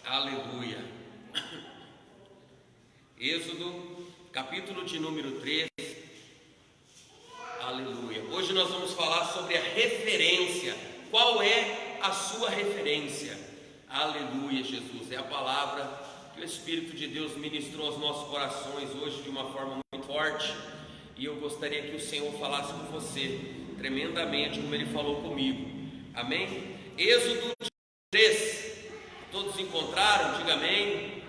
Aleluia. Êxodo, capítulo de número 3. Aleluia. Hoje nós vamos falar sobre a referência. Qual é a sua referência? Aleluia, Jesus. É a palavra que o Espírito de Deus ministrou aos nossos corações hoje de uma forma muito forte. E eu gostaria que o Senhor falasse com você tremendamente como Ele falou comigo. Amém? Êxodo 3. Todos encontraram? Diga amém.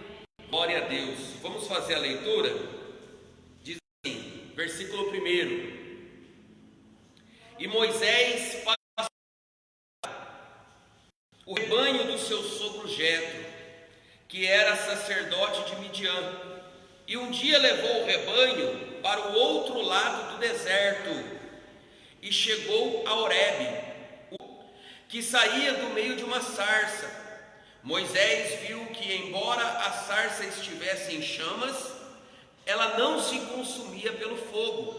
Glória a Deus. Vamos fazer a leitura? Diz assim, versículo 1. E Moisés passou o rebanho do seu sogro Jetro, que era sacerdote de Midian, e um dia levou o rebanho para o outro lado do deserto, e chegou a Horebe, que saía do meio de uma sarça. Moisés viu que, embora a sarça estivesse em chamas, ela não se consumia pelo fogo.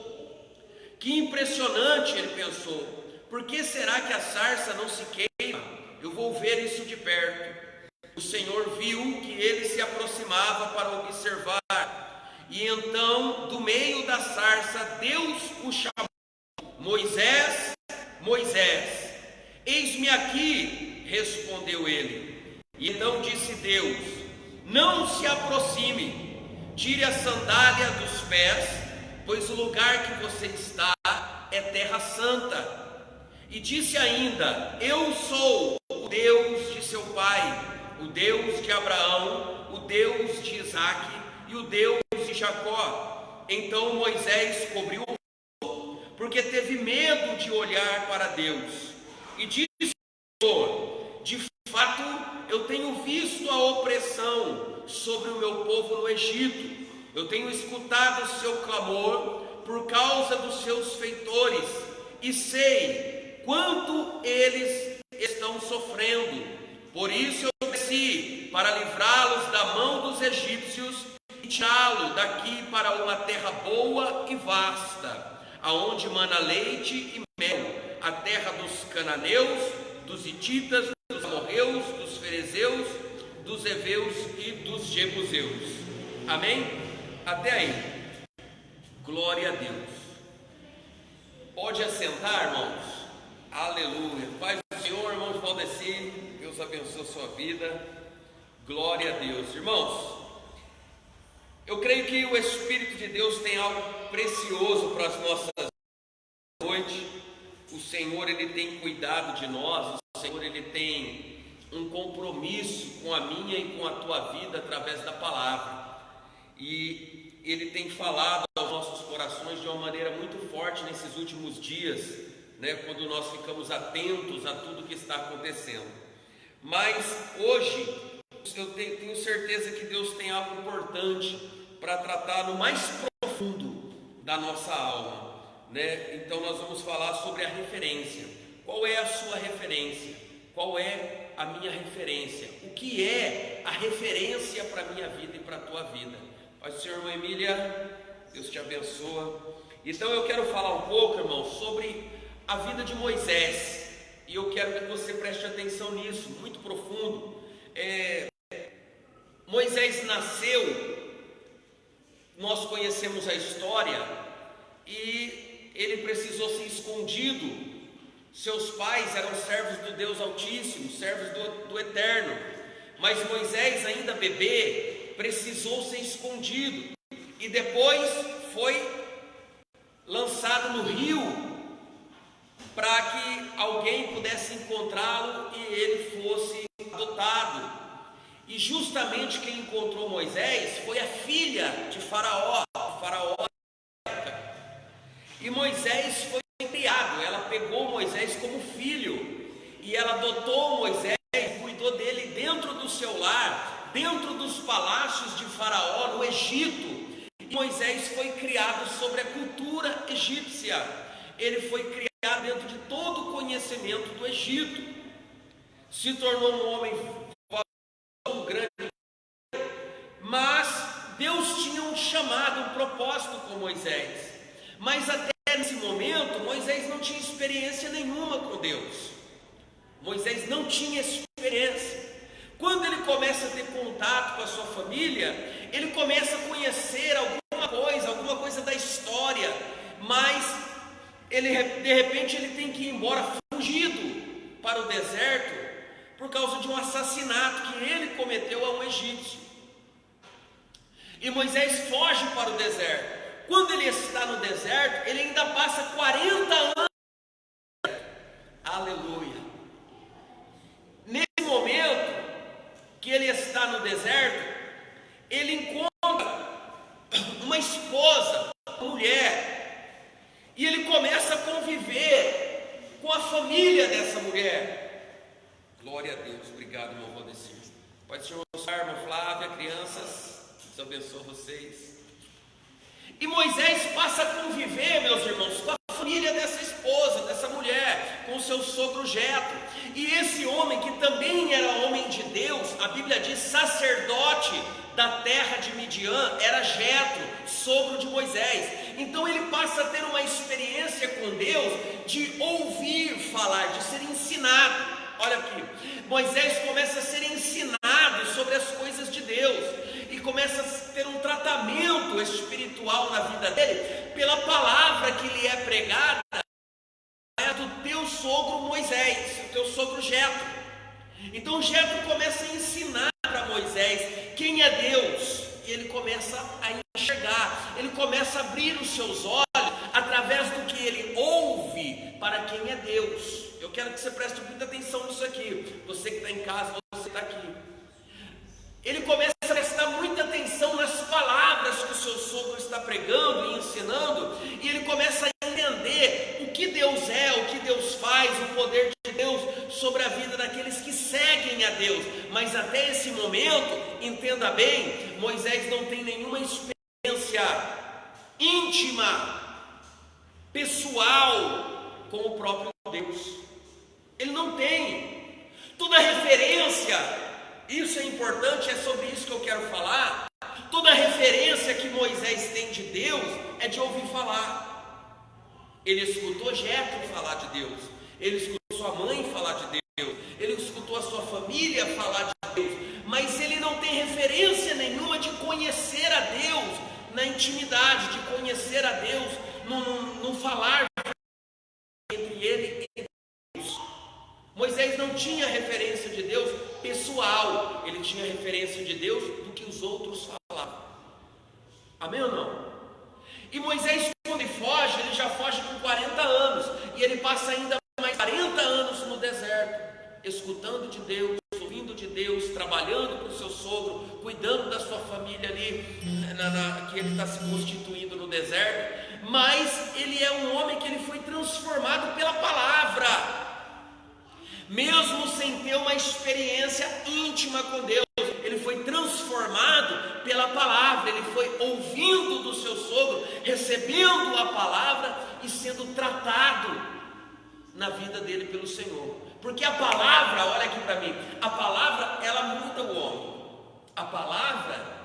Que impressionante, ele pensou. Por que será que a sarça não se queima? Eu vou ver isso de perto. O Senhor viu que ele se aproximava para observar, e então, do meio da sarça, Deus o chamou: Moisés, Moisés. Eis-me aqui, respondeu ele. E então disse Deus: não se aproxime, tire a sandália dos pés, pois o lugar que você está é terra santa. E disse ainda: eu sou o Deus de seu pai, o Deus de Abraão, o Deus de Isaque e o Deus de Jacó. Então Moisés cobriu o rosto, porque teve medo de olhar para Deus. E disse ao Senhor: de fato, eu tenho visto a opressão sobre o meu povo no Egito. Eu tenho escutado o seu clamor por causa dos seus feitores, e sei quanto eles estão sofrendo. Por isso eu desci para livrá-los da mão dos egípcios e tirá-los daqui para uma terra boa e vasta, aonde mana leite e mel, a terra dos cananeus, dos hititas, dos amorreus, dos ferezeus, dos heveus e dos jebuseus. Amém? Até aí. Glória a Deus. Pode assentar, irmãos. Aleluia. Paz do Senhor, irmão de Valdeci. Deus abençoe a sua vida. Glória a Deus. Irmãos, eu creio que o Espírito de Deus tem algo precioso para as nossas noites. O Senhor, Ele tem cuidado de nós. O Senhor, Ele tem um compromisso com a minha e com a tua vida através da palavra. E Ele tem falado aos nossos corações de uma maneira muito forte nesses últimos dias, né, quando nós ficamos atentos a tudo que está acontecendo. Mas hoje, eu tenho certeza que Deus tem algo importante para tratar no mais profundo da nossa alma, né? Então nós vamos falar sobre a referência. Qual é a sua referência? Qual é a minha referência? O que é a referência para a minha vida e para a tua vida? Pai do Senhor, irmã Emília, Deus te abençoa. Então eu quero falar um pouco, irmão, sobre a vida de Moisés. E eu quero que você preste atenção nisso, muito profundo. Moisés nasceu, nós conhecemos a história, e ele precisou ser escondido. Seus pais eram servos do Deus Altíssimo, servos do Eterno. Mas Moisés, ainda bebê, precisou ser escondido. E depois foi lançado no rio, para que alguém pudesse encontrá-lo e ele fosse adotado. E justamente quem encontrou Moisés foi a filha de Faraó. E Moisés foi criado. Ela pegou Moisés como filho e ela adotou Moisés, cuidou dele dentro do seu lar, dentro dos palácios de Faraó no Egito. E Moisés foi criado sobre a cultura egípcia. Ele foi criado dentro de todo o conhecimento do Egito. Se tornou um homem grande, mas Deus tinha um chamado, um propósito com Moisés. Mas até nesse momento, Moisés não tinha experiência nenhuma com Deus. Moisés não tinha experiência. Quando ele começa a ter contato com a sua família, ele começa a conhecer alguma coisa da história, mas ele, de repente, ele tem que ir embora fugido para o deserto por causa de um assassinato que ele cometeu a um egípcio. E Moisés foge para o deserto. Quando ele está no deserto, ele ainda passa 40 anos. Aleluia. Nesse momento que ele está no deserto, ele encontra uma esposa, uma mulher, e ele começa a conviver com a família dessa mulher. Glória a Deus. Obrigado, meu avô Decir. Pode ser o irmã Flávia, crianças, Deus abençoe vocês. E Moisés passa a conviver, meus irmãos, com a família dessa esposa, dessa mulher, com o seu sogro Jetro. E esse homem, que também era homem de Deus, a Bíblia diz sacerdote da terra de Midian, era Jetro, sogro de Moisés. Então ele passa a ter uma experiência com Deus de ouvir falar, de ser ensinado. Olha aqui, Moisés começa a ser ensinado sobre as coisas de Deus e começa a ter um tratamento espiritual na vida dele pela palavra que lhe é pregada do teu sogro Moisés, o teu sogro Jetro. Então Jetro começa a ensinar para Moisés quem é Deus, e ele começa a enxergar, ele começa a abrir os seus olhos através do que ele ouve para quem é Deus. Eu quero que você preste muita atenção nisso aqui, você que está em casa, você está aqui. Ele começa a prestar muita atenção nas palavras que o seu sogro está pregando e ensinando, e ele começa a entender o que Deus é, o que Deus faz, o poder de Deus sobre a vida daqueles que seguem a Deus. Mas até esse momento, entenda bem, Moisés não tem nenhuma experiência íntima, pessoal com o próprio Deus. Ele não tem. Toda referência, isso é importante, é sobre isso que eu quero falar. Toda referência que Moisés tem de Deus é de ouvir falar. Ele escutou Jetro falar de Deus, ele escutou sua mãe falar de Deus, ele escutou a sua família falar de Deus, mas ele não tem referência nenhuma de conhecer a Deus na intimidade, de conhecer a Deus no falar entre ele e Deus. Moisés não tinha referência de Deus pessoal, ele tinha referência de Deus do que os outros falavam. Amém ou não? E Moisés, quando ele foge, ele já foge com 40 anos, e ele passa ainda mais 40 anos no deserto, escutando de Deus, ouvindo de Deus, trabalhando para o seu sogro, cuidando da sua família ali, que ele está se constituindo no deserto. Mas ele é um homem que ele foi transformado pela palavra. Mesmo sem ter uma experiência íntima com Deus, ele foi transformado pela palavra, ele foi ouvindo do seu sogro, recebendo a palavra e sendo tratado na vida dele pelo Senhor. Porque a palavra, olha aqui para mim, a palavra ela muda o homem. A palavra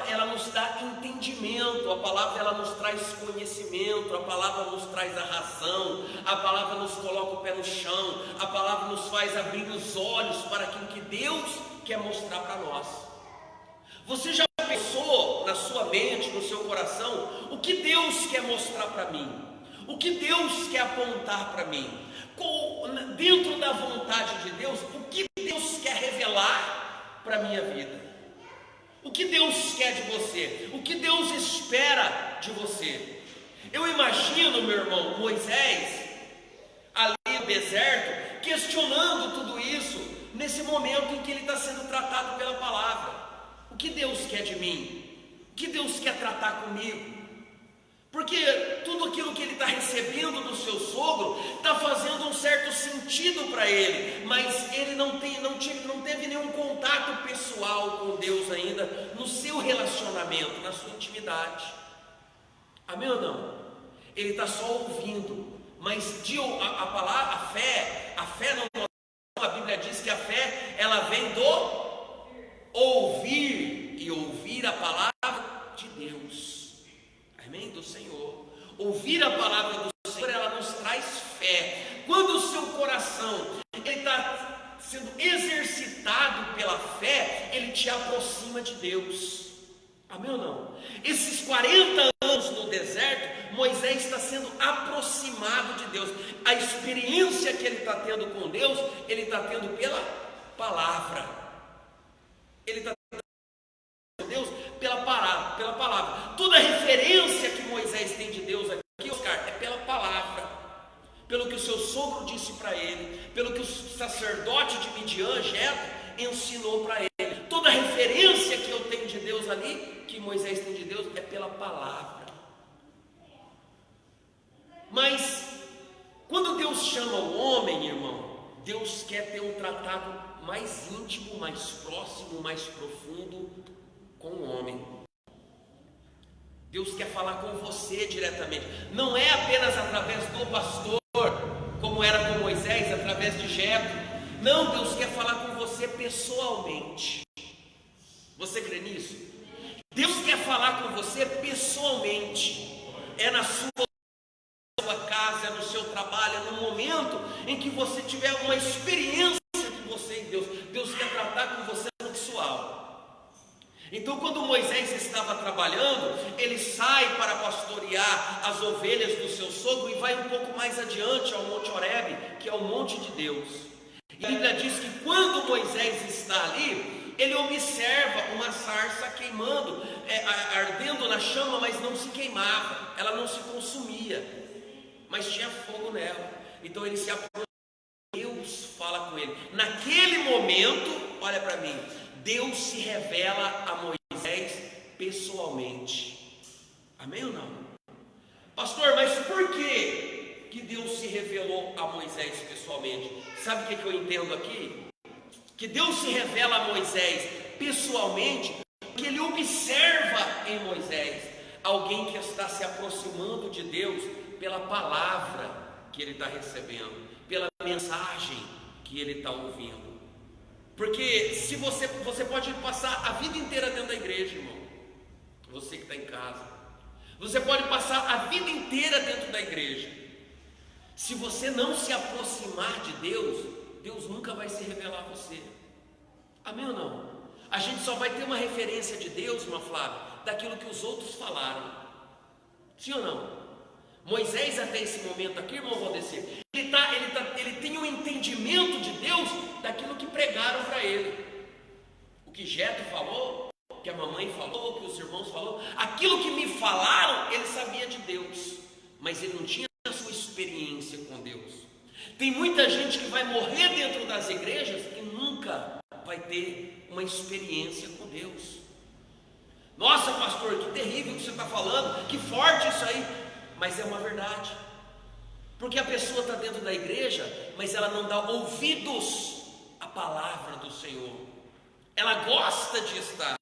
ela nos dá entendimento, a palavra ela nos traz conhecimento, a palavra nos traz a razão, a palavra nos coloca o pé no chão, a palavra nos faz abrir os olhos para aquilo que Deus quer mostrar para nós. Você já pensou na sua mente, no seu coração, o que Deus quer mostrar para mim? O que Deus quer apontar para mim? Dentro da vontade de Deus, o que Deus quer revelar para a minha vida? O que Deus quer de você? O que Deus espera de você? Eu imagino, meu irmão, Moisés, ali no deserto, questionando tudo isso, nesse momento em que ele está sendo tratado pela palavra. O que Deus quer de mim? O que Deus quer tratar comigo? Porque tudo aquilo que ele está recebendo do seu sogro está fazendo um certo sentido para ele, mas ele não teve nenhum contato pessoal com Deus ainda no seu relacionamento, na sua intimidade. Amém ou não? Ele está só ouvindo, mas a fé não, a Bíblia diz que a fé ela vem do ouvir, e ouvir a palavra de Deus. Amém? Do Senhor. Ouvir a palavra do Senhor, ela nos traz fé. Quando o seu coração está sendo exercitado pela te aproxima de Deus. Amém ou não? Esses 40 anos no deserto, Moisés está sendo aproximado de Deus. A experiência que ele está tendo com Deus, ele está tendo pela palavra. Ele está tendo com Deus pela palavra. Toda referência que Moisés tem de Deus aqui, Oscar, é pela palavra. Pelo que o seu sogro disse para ele, pelo que o sacerdote de Midian, Jetro, ensinou para ele. Toda referência que eu tenho de Deus ali, que Moisés tem de Deus, é pela palavra. Mas quando Deus chama o homem, irmão, Deus quer ter um tratado mais íntimo, mais próximo, mais profundo com o homem. Deus quer falar com você diretamente. Não é apenas através do pastor, como era com Moisés, através de Jetro. Não, Deus quer falar com você pessoalmente. Você crê nisso? Deus quer falar com você pessoalmente. É na sua casa, é no seu trabalho, é no momento em que você tiver uma experiência de você e Deus. Deus quer tratar com você no pessoal. Então, quando Moisés estava trabalhando, ele sai para pastorear as ovelhas do seu sogro e vai um pouco mais adiante ao Monte Horebe, que é o monte de Deus. E a Bíblia diz que quando Moisés está ali, ele observa uma sarça queimando, ardendo na chama, mas não se queimava, ela não se consumia, mas tinha fogo nela. Então ele se aproxima, Deus fala com ele. Naquele momento, olha para mim, Deus se revela a Moisés pessoalmente. Amém ou não? Pastor, mas por que Deus se revelou a Moisés pessoalmente? Sabe o que eu entendo aqui? Que Deus se revela a Moisés pessoalmente, porque ele observa em Moisés alguém que está se aproximando de Deus pela palavra que ele está recebendo, pela mensagem que ele está ouvindo. Porque se você pode passar a vida inteira dentro da igreja, irmão, você que está em casa, você pode passar a vida inteira dentro da igreja. Se você não se aproximar de Deus, Deus nunca vai se revelar a você. Amém ou não? A gente só vai ter uma referência de Deus, irmã Flávia, daquilo que os outros falaram. Sim ou não? Moisés até esse momento aqui, irmão Valdecir, ele tem um entendimento de Deus daquilo que pregaram para ele. O que Jetro falou, o que a mamãe falou, o que os irmãos falaram, aquilo que me falaram, ele sabia de Deus, mas ele não tinha a sua experiência com Deus. Tem muita gente que vai morrer dentro das igrejas e nunca vai ter uma experiência com Deus. Nossa, pastor, que terrível que você está falando, que forte isso aí. Mas é uma verdade, porque a pessoa está dentro da igreja, mas ela não dá ouvidos à palavra do Senhor. Ela gosta de estar,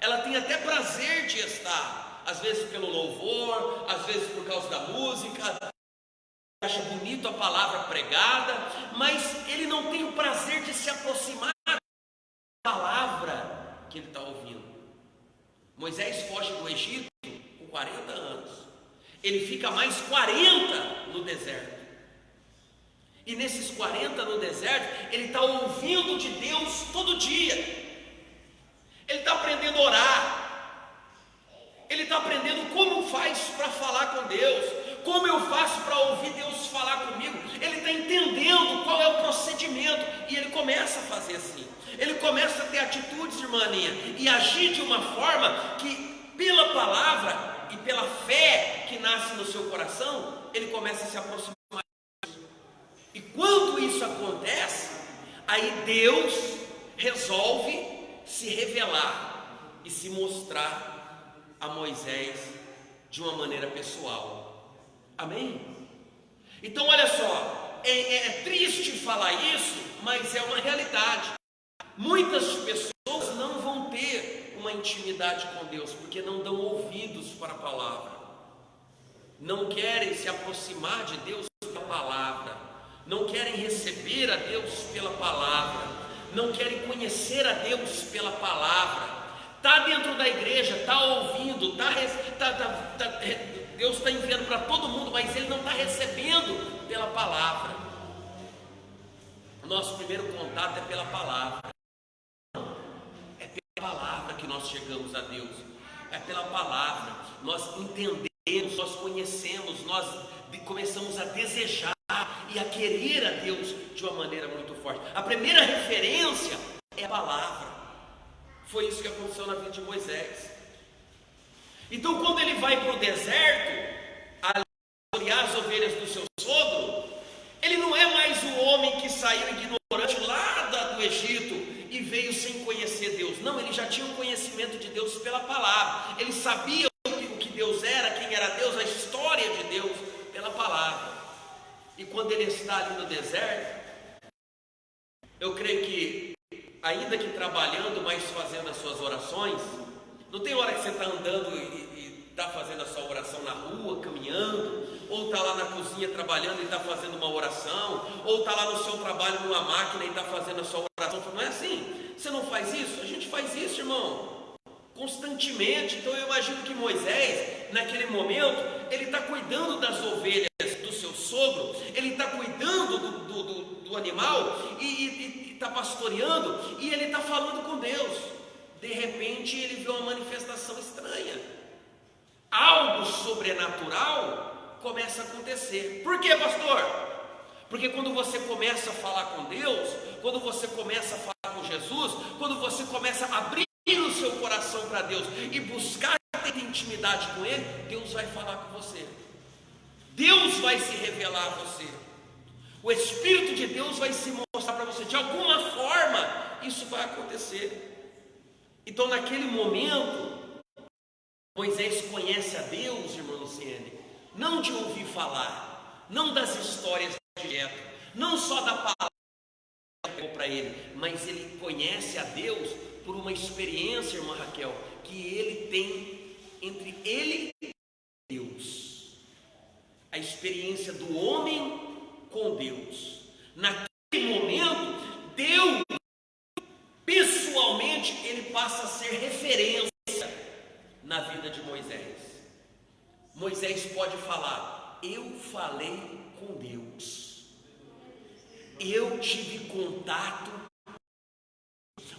ela tem até prazer de estar, às vezes pelo louvor, às vezes por causa da música, acha bonito a palavra pregada, mas ele não tem o prazer de se aproximar da palavra que ele está ouvindo. Moisés foge do Egito com 40 anos. Ele fica mais 40 no deserto. E nesses 40 no deserto, ele está ouvindo de Deus todo dia. Ele está aprendendo a orar. Ele está aprendendo como faz para falar com Deus. Como eu faço para ouvir Deus falar comigo. Ele está entendendo qual é o procedimento. E ele começa a fazer assim. Ele começa a ter atitudes, irmã Aninha, e agir de uma forma que, pela palavra e pela fé que nasce no seu coração, ele começa a se aproximar de Deus. E quando isso acontece, aí Deus resolve se revelar e se mostrar a Moisés de uma maneira pessoal. Amém? Então olha só, é triste falar isso, mas é uma realidade. Muitas pessoas não vão ter uma intimidade com Deus, porque não dão ouvidos para a palavra, não querem se aproximar de Deus pela palavra, não querem receber a Deus pela palavra, não querem conhecer a Deus pela palavra. Está dentro da igreja, está ouvindo, Deus está enviando para todo mundo, mas ele não está recebendo pela palavra. O nosso primeiro contato é pela palavra. a palavra que nós chegamos a Deus. É pela palavra. Nós entendemos, nós conhecemos, nós começamos a desejar e a querer a Deus de uma maneira muito forte. A primeira referência é a palavra. Foi isso que aconteceu na vida de Moisés. Então, quando ele vai para o deserto, aliar as ovelhas do seu sogro, ele não é mais o homem que saiu ignorante lá do Egito e veio sem conhecer Deus. Não, ele já tinha um conhecimento de Deus pela palavra. Ele sabia o que Deus era, quem era Deus, a história de Deus pela palavra. E quando ele está ali no deserto, eu creio que, ainda que trabalhando, mas fazendo as suas orações, não tem hora que você está andando e está fazendo a sua oração na rua, caminhando, ou está lá na cozinha trabalhando e está fazendo uma oração, ou está lá no seu trabalho numa máquina e está fazendo a sua oração. Não é assim? Você não faz isso? A gente faz isso, irmão, constantemente. Então eu imagino que Moisés, naquele momento, ele está cuidando das ovelhas do seu sogro, ele está cuidando do animal e está pastoreando, e ele está falando com Deus. De repente ele vê uma manifestação estranha, algo sobrenatural começa a acontecer. Por quê, pastor? Porque quando você começa a falar com Deus, quando você começa a falar com Jesus, quando você começa a abrir o seu coração para Deus e buscar ter intimidade com Ele, Deus vai falar com você, Deus vai se revelar a você, o Espírito de Deus vai se mostrar para você. De alguma forma isso vai acontecer. Então, naquele momento, Moisés conhece a Deus, irmão Luciene, não de ouvir falar, não das histórias de Jetro, não só da palavra que pegou para ele, mas ele conhece a Deus por uma experiência, irmã Raquel, que ele tem entre ele e Deus, a experiência do homem com Deus. Naquele momento, Deus, pessoalmente, ele passa a ser referência na vida de Moisés. Moisés pode falar: eu falei com Deus, eu tive contato,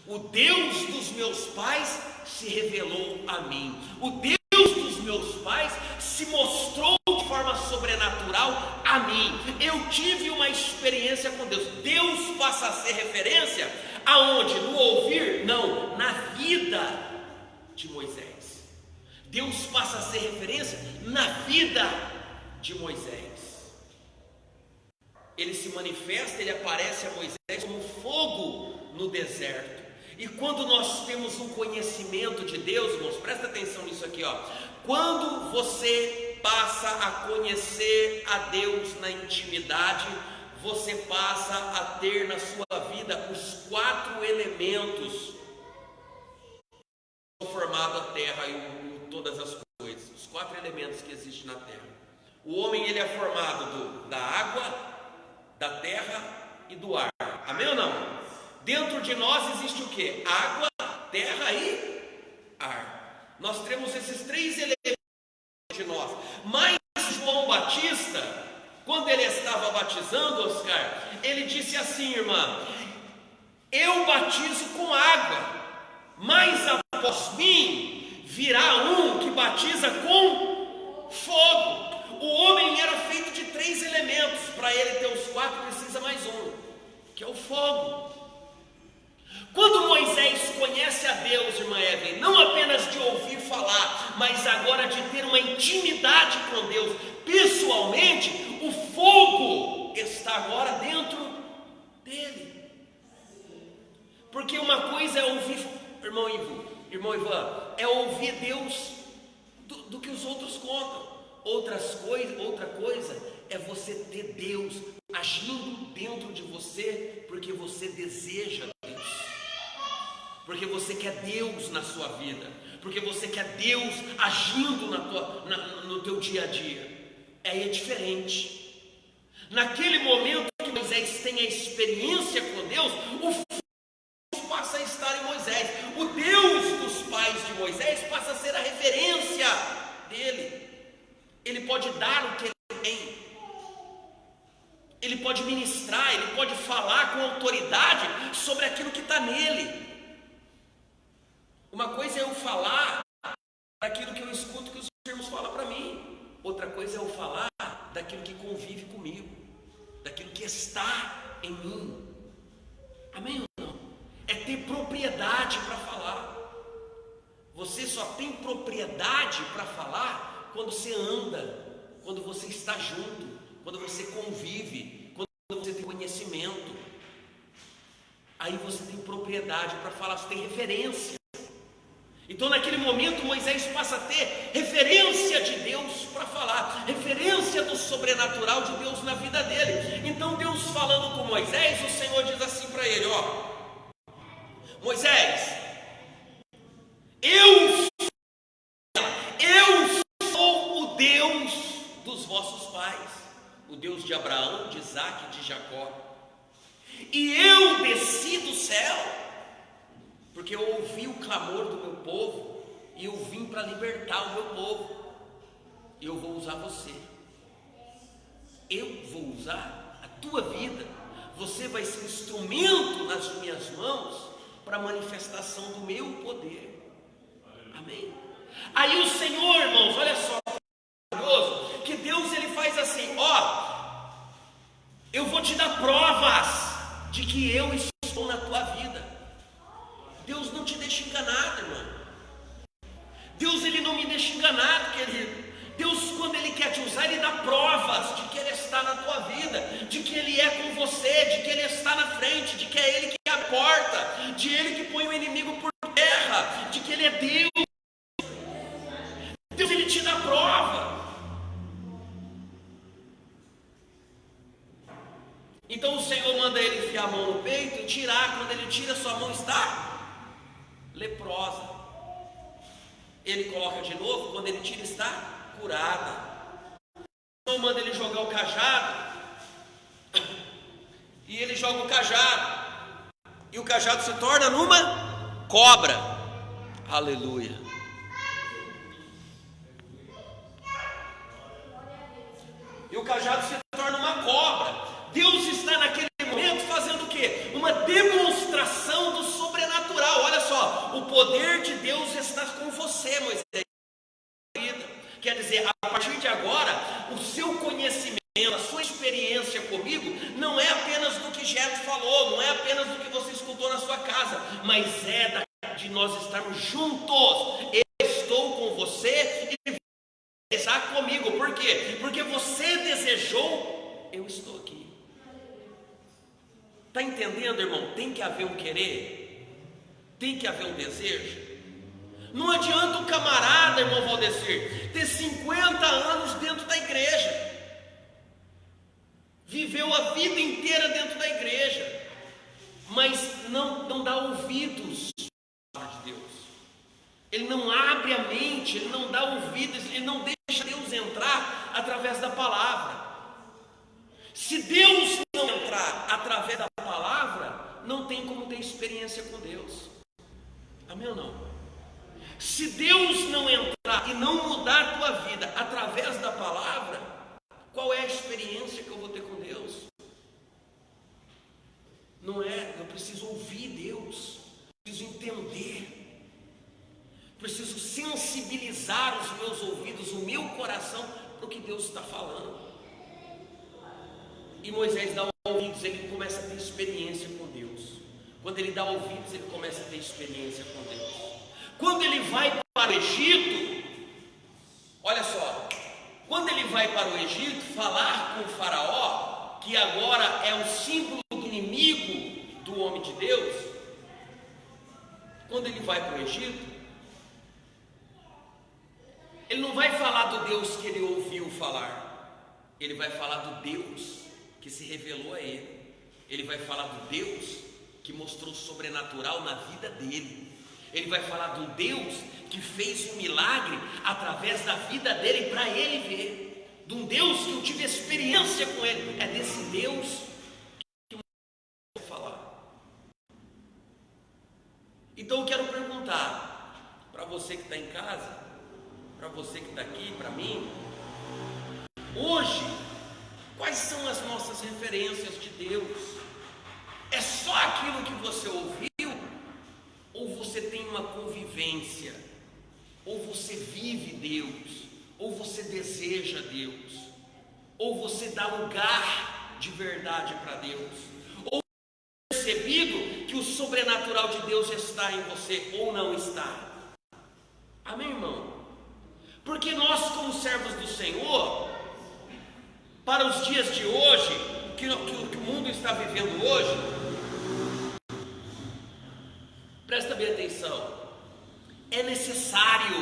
o Deus dos meus pais se revelou a mim, o Deus dos meus pais se mostrou de forma sobrenatural a mim, eu tive uma experiência com Deus. Deus passa a ser referência aonde? No ouvir? Não, na vida de Moisés. Deus passa a ser referência na vida de Moisés. Ele se manifesta, ele aparece a Moisés como fogo no deserto. E quando nós temos um conhecimento de Deus, irmãos, presta atenção nisso aqui, ó. Quando você passa a conhecer a Deus na intimidade, você passa a ter na sua vida os 4 elementos que formam a terra e todas as coisas. Os 4 elementos que existem na terra. O homem, ele é formado da água, da terra e do ar. Amém ou não? Dentro de nós existe o que? Água, terra e ar. Nós temos esses 3 elementos de nós. Mas João Batista, quando ele estava batizando, Oscar, ele disse assim: irmã, eu batizo com água, mas após mim virá um que batiza com fogo. O homem era feito de 3 elementos, para ele ter os 4 precisa mais um, que é o fogo. Quando Moisés conhece a Deus, irmã Evelyn, não apenas de ouvir falar, mas agora de ter uma intimidade com Deus, pessoalmente, o fogo está agora dentro dele. Porque uma coisa é ouvir, irmão Ivan, é ouvir Deus do que os outros contam. Outra coisa é você ter Deus agindo dentro de você, porque você deseja Deus, porque você quer Deus na sua vida, porque você quer Deus agindo no teu dia a dia. Aí é diferente. Naquele momento que Moisés tem a experiência com Deus, o fogo passa a estar em Moisés. O Deus dos pais de Moisés passa a ser a referência dele. Ele pode dar o que ele tem, ele pode ministrar, ele pode falar com autoridade sobre aquilo que está nele. Uma coisa é eu falar daquilo que eu escuto que os irmãos falam para mim. Outra coisa é eu falar daquilo que convive comigo, daquilo que está em mim. Amém ou não? É ter propriedade para falar. Você só tem propriedade para falar quando você anda, quando você está junto, quando você convive, quando você tem conhecimento. Aí você tem propriedade para falar, você tem referência. Então naquele momento Moisés passa a ter referência de Deus para falar, referência do sobrenatural de Deus na vida dele. Então Deus falando com Moisés, o Senhor diz assim para ele, Moisés, eu sou o Deus dos vossos pais, o Deus de Abraão, de Isaque e de Jacó, e eu desci do céu, porque eu ouvi o clamor do meu povo, e eu vim para libertar o meu povo, e eu vou usar você, eu vou usar a tua vida, você vai ser instrumento nas minhas mãos, para a manifestação do meu poder, amém? Aí o Senhor, irmãos, olha só, maravilhoso, que Deus ele faz assim, eu vou te dar provas de que eu estou na tua vida. Deus não te deixa enganado, irmão. Deus ele não me deixa enganado, querido. Deus, quando ele quer te usar, ele dá provas de que ele está na tua vida, de que ele é com você, de que ele está na frente, de que é ele que abre a porta, de ele que põe o inimigo por terra, de que ele é Deus. Deus ele te dá prova. Então o Senhor manda ele enfiar a mão no peito e tirar. Quando ele tira, sua mão está leprosa. Ele coloca de novo, quando ele tira, está curada. Então manda ele jogar o cajado, e ele joga o cajado, e o cajado se torna numa cobra. Aleluia. E o cajado se torna uma cobra. Deus está naquele momento fazendo o quê? Uma demonstração do sobrenatural. Olha só, o poder de Deus está com você, Moisés. Quer dizer, a partir de agora, o seu conhecimento, a sua experiência comigo, não é apenas do que Gerson falou, não é apenas do que você escutou na sua casa, mas é de nós estarmos juntos. Eu estou com você e está comigo. Por quê? Porque você desejou, eu estou aqui. Está entendendo, irmão? Tem que haver um querer, tem que haver um desejo. Não adianta o camarada, irmão Valdecir, ter 50 anos dentro da igreja, viveu a vida inteira dentro da igreja, mas não dá ouvidos à palavra de Deus. Ele não abre a mente, ele não dá ouvidos, ele não deixa Deus entrar através da palavra. Se Deus não entrar através da palavra, não tem como ter experiência com Deus. Amém ou não? Se Deus não entrar e não mudar a tua vida através da palavra, qual é a experiência que eu vou ter com Deus? Não é, eu preciso ouvir Deus, preciso entender, preciso sensibilizar os meus ouvidos, o meu coração para o que Deus está falando. E Moisés dá ouvidos, ele começa a ter experiência com Deus. Quando ele dá ouvidos, ele começa a ter experiência com Deus. Quando ele vai para o Egito, olha só, quando ele vai para o Egito falar com o faraó, que agora é o símbolo do inimigo do homem de Deus, quando ele vai para o Egito, ele não vai falar do Deus que ele ouviu falar, ele vai falar do Deus que se revelou a ele. Ele vai falar do Deus que mostrou o sobrenatural na vida dele. Ele vai falar do Deus que fez um milagre através da vida dele para ele ver. De um Deus que eu tive experiência com ele. É desse Deus que eu vou falar. Então eu quero perguntar para você que está em casa, para você que está aqui, para mim, hoje, quais são as nossas referências de Deus? É só aquilo que você ouviu? Ou você você tem uma convivência, ou você vive Deus, ou você deseja Deus, ou você dá lugar de verdade para Deus, ou percebido que o sobrenatural de Deus está em você ou não está. Amém, irmão? Porque nós, como servos do Senhor, para os dias de hoje, que o mundo está vivendo hoje, presta bem atenção, é necessário,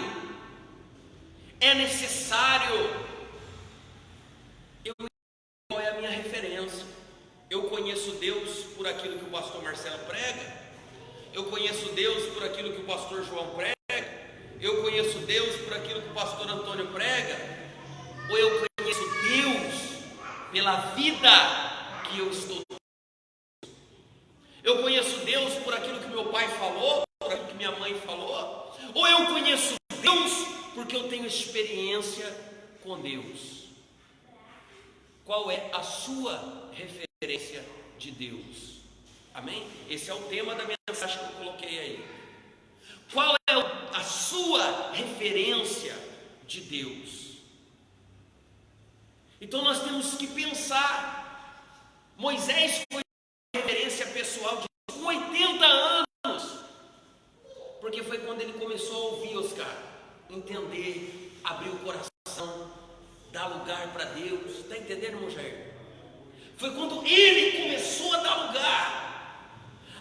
qual é a minha referência? Eu conheço Deus por aquilo que o pastor Marcelo prega, eu conheço Deus por aquilo que o pastor João prega, eu conheço Deus por aquilo que o pastor Antônio prega, ou eu conheço Deus pela vida que eu estou? Eu conheço Deus por aquilo que meu pai falou, por aquilo que minha mãe falou, ou eu conheço Deus porque eu tenho experiência com Deus? Qual é a sua referência de Deus? Amém? Esse é o tema da mensagem que eu coloquei aí. Qual é a sua referência de Deus? Então nós temos que pensar. Moisés foi referência pessoal de Deus com 80 anos, porque foi quando ele começou a ouvir, Oscar, entender, abrir o coração, dar lugar para Deus. Está entendendo, irmão Jair? Foi quando ele começou a dar lugar.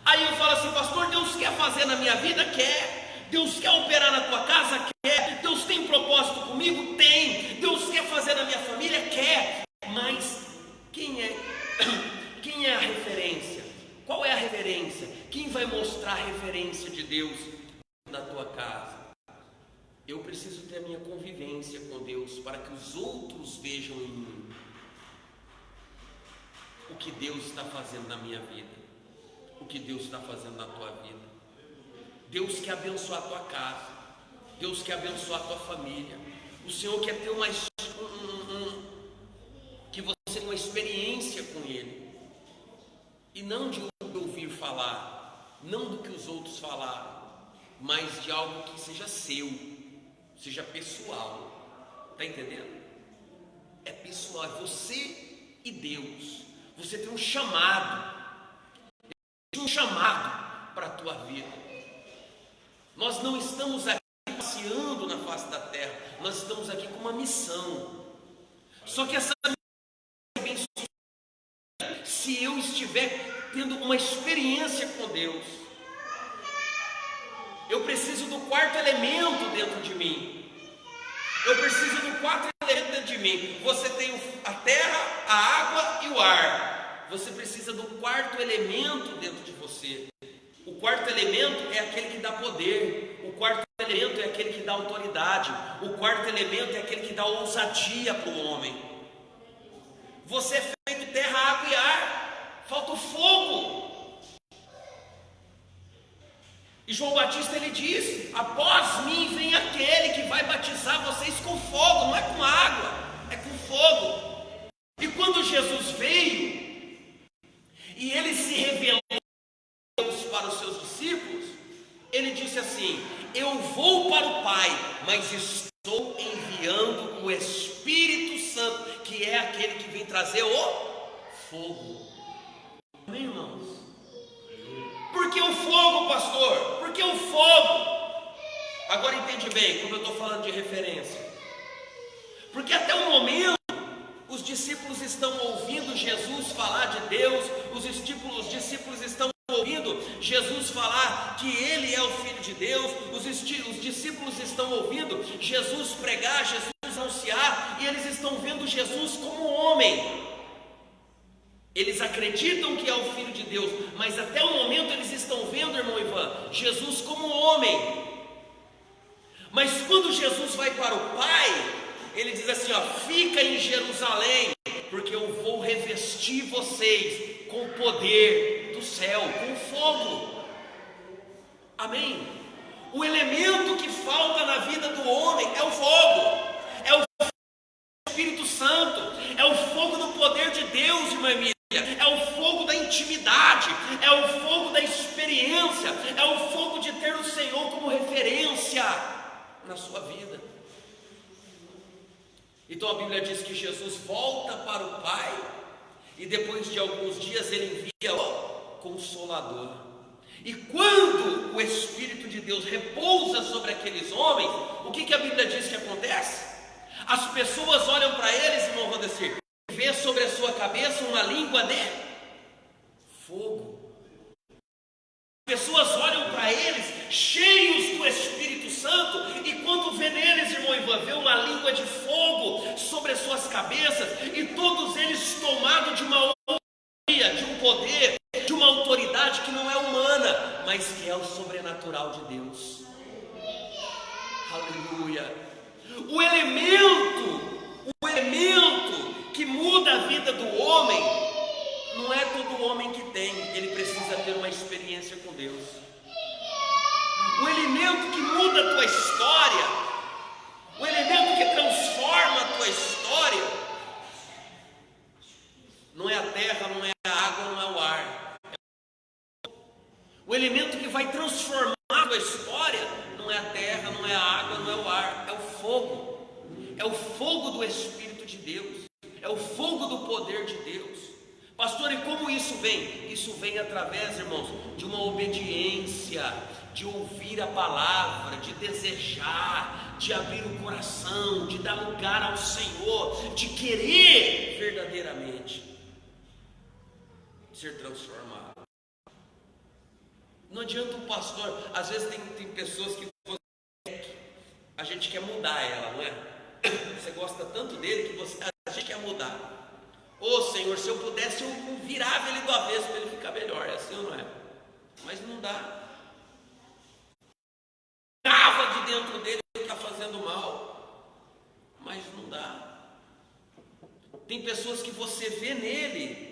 Aí eu falo assim, pastor, Deus quer fazer na minha vida? Quer. Deus quer operar na tua casa? Quer. Deus tem propósito comigo? Tem. Deus quer fazer na minha família? Quer. Mas quem é a referência? Qual é a referência? Quem vai mostrar a referência de Deus na tua casa? Eu preciso ter a minha convivência com Deus para que os outros vejam em mim o que Deus está fazendo na minha vida, o que Deus está fazendo na tua vida. Deus quer abençoar a tua casa, Deus quer abençoar a tua família. O Senhor quer ter que você tenha uma experiência com Ele, e não de ouvir falar, não do que os outros falaram, mas de algo que seja seu, seja pessoal. Está entendendo? É pessoal, é você e Deus. Você tem um chamado para a tua vida. Nós não estamos aqui passeando na face da terra, nós estamos aqui com uma missão. Só que essa missão é bem sucedida se eu estiver tendo uma experiência com Deus. Eu preciso do quarto elemento dentro de mim. Eu preciso do quarto elemento dentro de mim. Você tem a terra, a água e o ar. Você precisa do quarto elemento dentro de você. O quarto elemento é aquele que dá poder. O quarto elemento é aquele que dá autoridade. O quarto elemento é aquele que dá ousadia para o homem. Você é feito terra, água e ar. Falta o fogo. E João Batista ele diz: após mim vem aquele que vai batizar vocês com fogo, não é com água, é com fogo. E quando Jesus veio e ele se revelou para os seus discípulos, ele disse assim: eu vou para o Pai, mas estou enviando o Espírito Santo, que é aquele que vem trazer o fogo. Amém, irmãos? Por que o fogo, pastor? Por que o fogo? Agora entende bem como eu estou falando de referência. Porque até o momento os discípulos estão ouvindo Jesus falar de Deus, os discípulos estão ouvindo Jesus falar que Ele é o Filho de Deus, os discípulos estão ouvindo Jesus pregar, Jesus anunciar, e eles estão vendo Jesus como homem. Eles acreditam que é o Filho de Deus, mas até o momento eles estão vendo, irmão Ivan, Jesus como homem. Mas quando Jesus vai para o Pai, ele diz assim, ó, fica em Jerusalém, porque eu vou revestir vocês com o poder do céu, com fogo. Amém? O elemento que falta na vida do homem é o fogo, é o Espírito Santo, é o fogo do poder de Deus, irmã Emília. É o fogo da intimidade, é o fogo da experiência, é o fogo de ter o Senhor na sua vida. Então a Bíblia diz que Jesus volta para o Pai e depois de alguns dias ele envia o Consolador. E quando o Espírito de Deus repousa sobre aqueles homens, o que a Bíblia diz que acontece? As pessoas olham para eles, irmão Valdecir, e vê sobre a sua cabeça uma língua de fogo. As pessoas olham para eles cheios do Espírito Santo, e quando vê neles, irmão Ivan, vê uma língua de fogo sobre as suas cabeças, e todos eles tomados de uma ousadia, de um poder, de uma autoridade que não é humana, mas que é o sobrenatural de Deus. Aleluia. O elemento que muda a vida do homem, não é todo homem que tem, ele precisa ter uma experiência com Deus. O elemento que muda a tua história, o elemento que transforma a tua história, não é a terra, não é a água, não é o ar. O elemento que vai transformar a tua história, não é a terra, não é a água, não é o ar, é o fogo. É o fogo do Espírito de Deus, é o fogo do poder de Deus. Pastor, e como isso vem? Isso vem através, irmãos, de uma obediência, de ouvir a palavra, de desejar, de abrir o coração, de dar lugar ao Senhor, de querer verdadeiramente ser transformado. Não adianta o pastor, às vezes tem pessoas que a gente quer mudar ela, não é? Você gosta tanto dele que a gente quer mudar. Ô Senhor, se eu pudesse, eu virava ele do avesso para ele ficar melhor. É assim ou não é? Mas não dá. Trava de dentro dele que está fazendo mal, mas não dá. Tem pessoas que você vê nele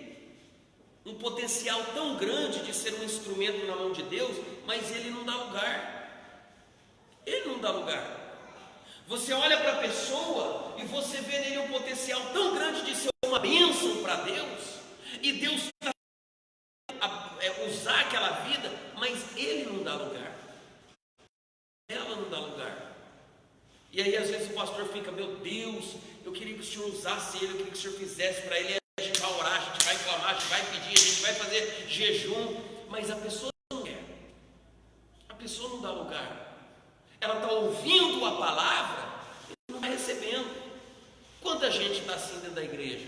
um potencial tão grande de ser um instrumento na mão de Deus, mas ele não dá lugar. Ele não dá lugar. Você olha para a pessoa e você vê nele um potencial tão grande de ser uma bênção para Deus, e Deus usar aquela vida, mas ele não dá lugar, ela não dá lugar. E aí às vezes o pastor fica, meu Deus, eu queria que o Senhor usasse ele, eu queria que o Senhor fizesse para ele. A gente vai orar, a gente vai clamar, a gente vai pedir, a gente vai fazer jejum, mas a pessoa não quer, a pessoa não dá lugar. Ela está ouvindo a palavra e não está recebendo. Quanta gente está assim dentro da igreja?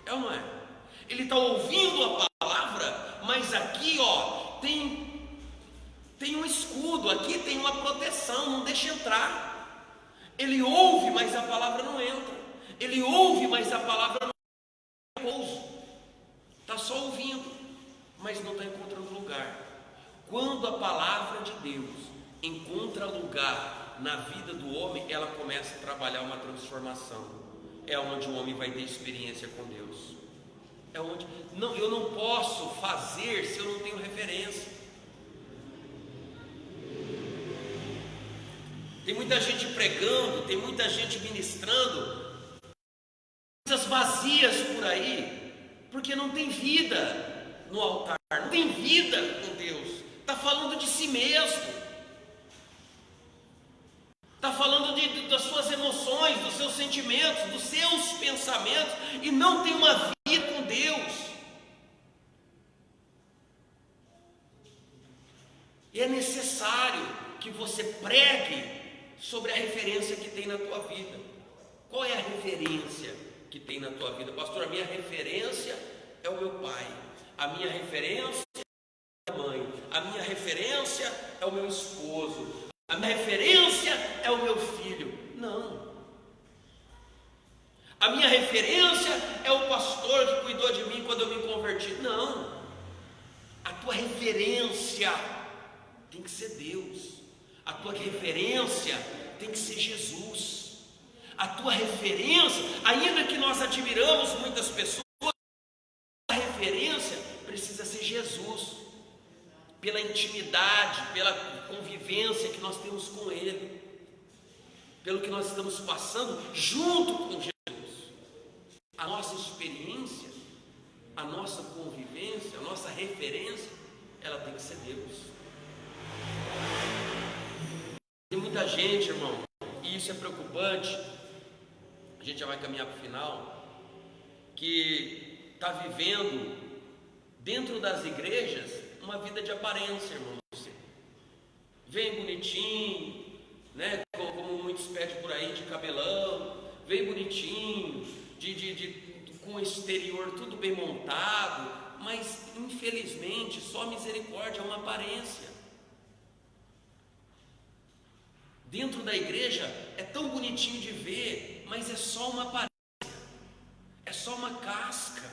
É ou não é? Ele está ouvindo a palavra, mas aqui tem um escudo, aqui tem uma proteção, não deixa entrar. Ele ouve, mas a palavra não entra. Ele ouve, mas a palavra não repouso. Está só ouvindo, mas não está encontrando lugar. Quando a palavra de Deus encontra lugar na vida do homem, ela começa a trabalhar uma transformação. É onde o homem vai ter experiência com Deus. É onde eu não posso fazer se eu não tenho referência. Tem muita gente pregando, tem muita gente ministrando, coisas vazias por aí, porque não tem vida no altar, não tem vida com Deus. Está falando de si mesmo. Está falando das suas emoções, dos seus sentimentos, dos seus pensamentos, e não tem uma vida com Deus. E é necessário que você pregue sobre a referência que tem na tua vida. Qual é a referência que tem na tua vida? Pastor, a minha referência é o meu pai, a minha referência é a minha mãe, a minha referência é o meu esposo, a minha referência é o meu filho. Não. A minha referência é o pastor que cuidou de mim quando eu me converti. Não. A tua referência tem que ser Deus. A tua referência tem que ser Jesus. A tua referência, ainda que nós admiramos muitas pessoas, a referência precisa ser Jesus. Pela intimidade, pela convivência que nós temos com Ele, pelo que nós estamos passando junto com Jesus. A nossa experiência, a nossa convivência, a nossa referência, ela tem que ser Deus. Tem muita gente, irmão, que isso é preocupante, a gente já vai caminhar para o final, que está vivendo dentro das igrejas uma vida de aparência, irmãos. Vem bonitinho, né? Como muitos pedem por aí, de cabelão, vem bonitinho, com o exterior tudo bem montado, mas infelizmente só misericórdia é uma aparência. Dentro da igreja é tão bonitinho de ver, mas é só uma aparência, é só uma casca,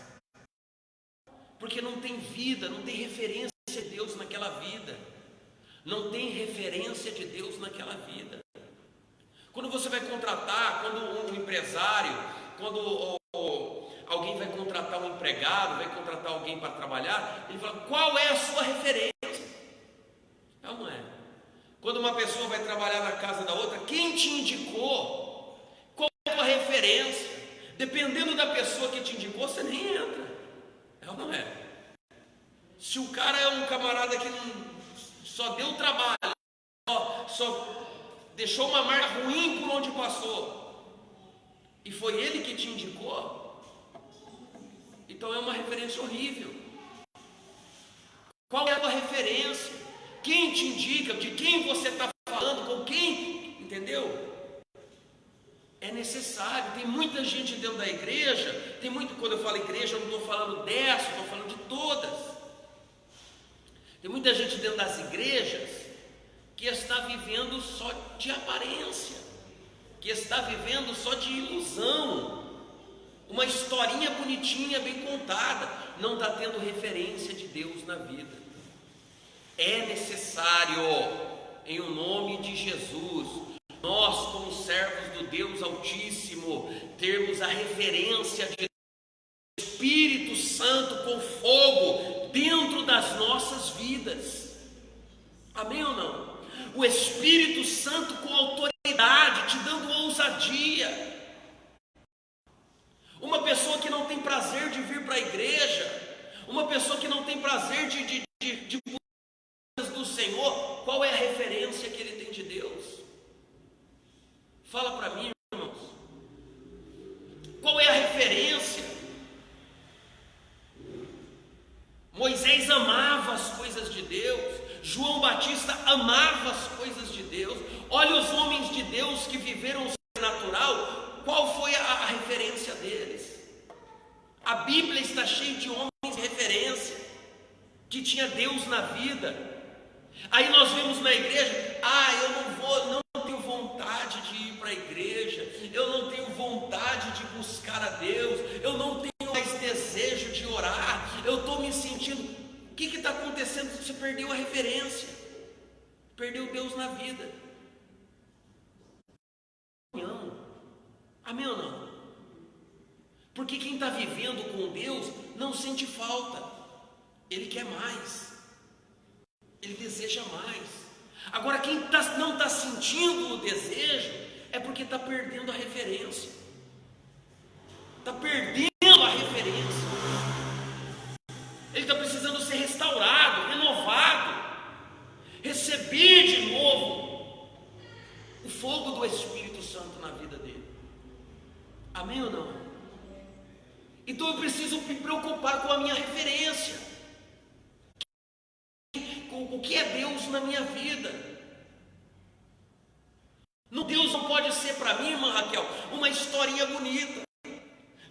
porque não tem vida, não tem referência de Deus naquela vida, não tem referência de Deus naquela vida. Quando você vai contratar, quando um empresário, quando alguém vai contratar um empregado, vai contratar alguém para trabalhar, ele fala: qual é a sua referência? Não é. Quando uma pessoa vai trabalhar na casa da outra, quem te indicou? Qual é a tua referência? Dependendo da pessoa que te indicou, você nem entra. É ou não é? Se o cara é um camarada que só deu trabalho, só deixou uma marca ruim por onde passou, e foi ele que te indicou, então é uma referência horrível. Qual é a tua referência? Quem te indica? De quem você está falando? Com quem? Entendeu? É necessário. Tem muita gente dentro da igreja. Quando eu falo igreja, eu não estou falando dessa, estou falando de todas. Tem muita gente dentro das igrejas que está vivendo só de aparência, que está vivendo só de ilusão, uma historinha bonitinha, bem contada, não está tendo referência de Deus na vida. É necessário, em o nome de Jesus, nós como servos do Deus Altíssimo, termos a referência de Espírito Santo com fogo dentro das nossas vidas. Amém ou não? O Espírito Santo com autoridade, te dando ousadia. Uma pessoa que não tem prazer de vir para a igreja, uma pessoa que não tem prazer de do Senhor, qual é a referência que ele tem de Deus? Fala para mim, irmãos. Qual é a referência? Moisés amava as coisas de Deus, João Batista amava as coisas de Deus. Olha os homens de Deus que viveram o sobrenatural, qual foi a referência deles? A Bíblia está cheia de homens de referência, que tinha Deus na vida. Aí nós vemos na igreja: eu não tenho vontade de ir para a igreja, eu não tenho vontade de buscar a Deus, eu não tenho mais desejo de orar, eu estou me sentindo. O que está acontecendo? Você perdeu a referência, perdeu Deus na vida. Amém ou não? Porque quem está vivendo com Deus não sente falta, ele quer mais. Ele deseja mais. Agora, quem não está sentindo o desejo é porque está perdendo a referência. Está perdendo a referência. Ele está precisando ser restaurado, renovado, receber de novo o fogo do Espírito Santo na vida dele. Amém ou não? Então eu preciso me preocupar com a minha referência. O que é Deus na minha vida? Deus não pode ser para mim, irmã Raquel, uma historinha bonita.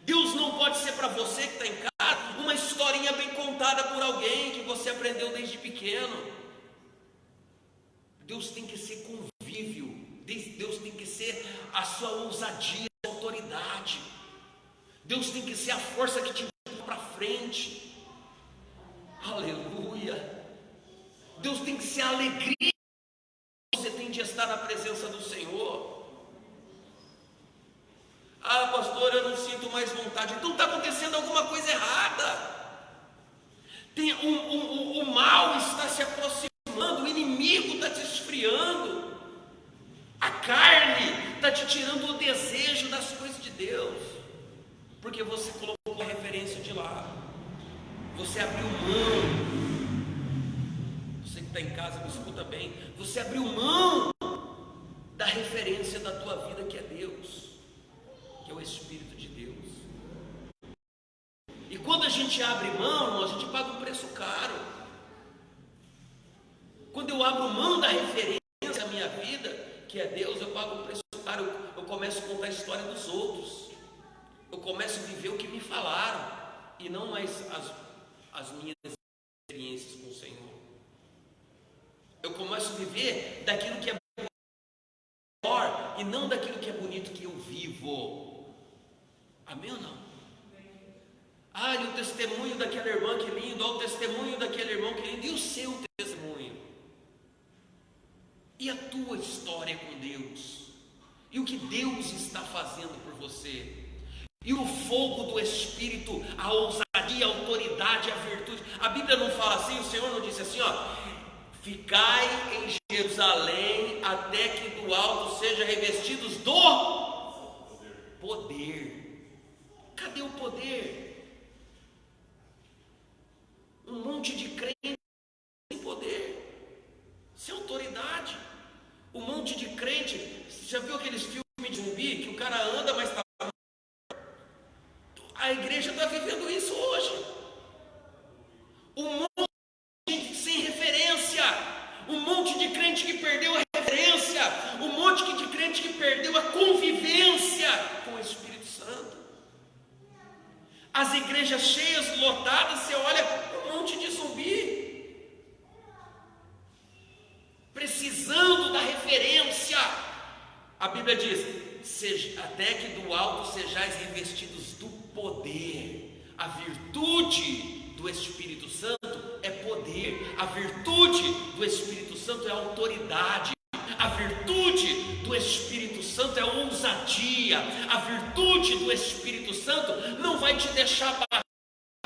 Deus não pode ser para você que está em casa uma historinha bem contada por alguém que você aprendeu desde pequeno. Deus tem que ser convívio. Deus tem que ser a sua ousadia, a sua autoridade. Deus tem que ser a força que te empurra para frente. Aleluia. Deus tem que ser a alegria que você tem de estar na presença do Senhor. Pastor, eu não sinto mais vontade. Então está acontecendo alguma coisa errada. O mal está se aproximando, o inimigo está te esfriando, a carne está te tirando o desejo das coisas de Deus, porque você colocou a referência de lado, você abriu mão. Você que está em casa, me escuta bem. Você abriu mão da referência da tua vida, que é Deus, que é o Espírito de Deus. E quando a gente abre mão, a gente paga um preço caro. Quando eu abro mão da referência da minha vida, que é Deus, eu pago um preço caro. Eu começo a contar a história dos outros. Eu começo a viver o que me falaram, e não mais as minhas experiências com o Senhor. Eu começo a viver daquilo que é melhor, e não daquilo que é bonito que eu vivo. Amém ou não? E o testemunho daquela irmã, que lindo. O testemunho daquele irmão, que lindo. E o seu testemunho? E a tua história com Deus? E o que Deus está fazendo por você? E o fogo do Espírito, a ousadia, a autoridade, a virtude. A Bíblia não fala assim, o Senhor não disse assim, ficai em Jerusalém até que do alto sejam revestidos do poder. Cadê o poder? Um monte de crente sem poder, sem autoridade. Um monte de crente. Você já viu aqueles filmes de zumbi que o cara anda, mas está... A igreja está vivendo isso hoje. Um monte de gente sem referência, um monte de crente que perdeu a referência, um monte de crente que perdeu a convivência com o Espírito Santo. As igrejas cheias, lotadas, você olha, um monte de zumbi, precisando da referência. A Bíblia diz, até que do alto sejais revestidos do poder. A virtude do Espírito Santo é poder. A virtude do Espírito Santo é autoridade. A virtude do Espírito Santo é ousadia. A virtude do Espírito Santo não vai te deixar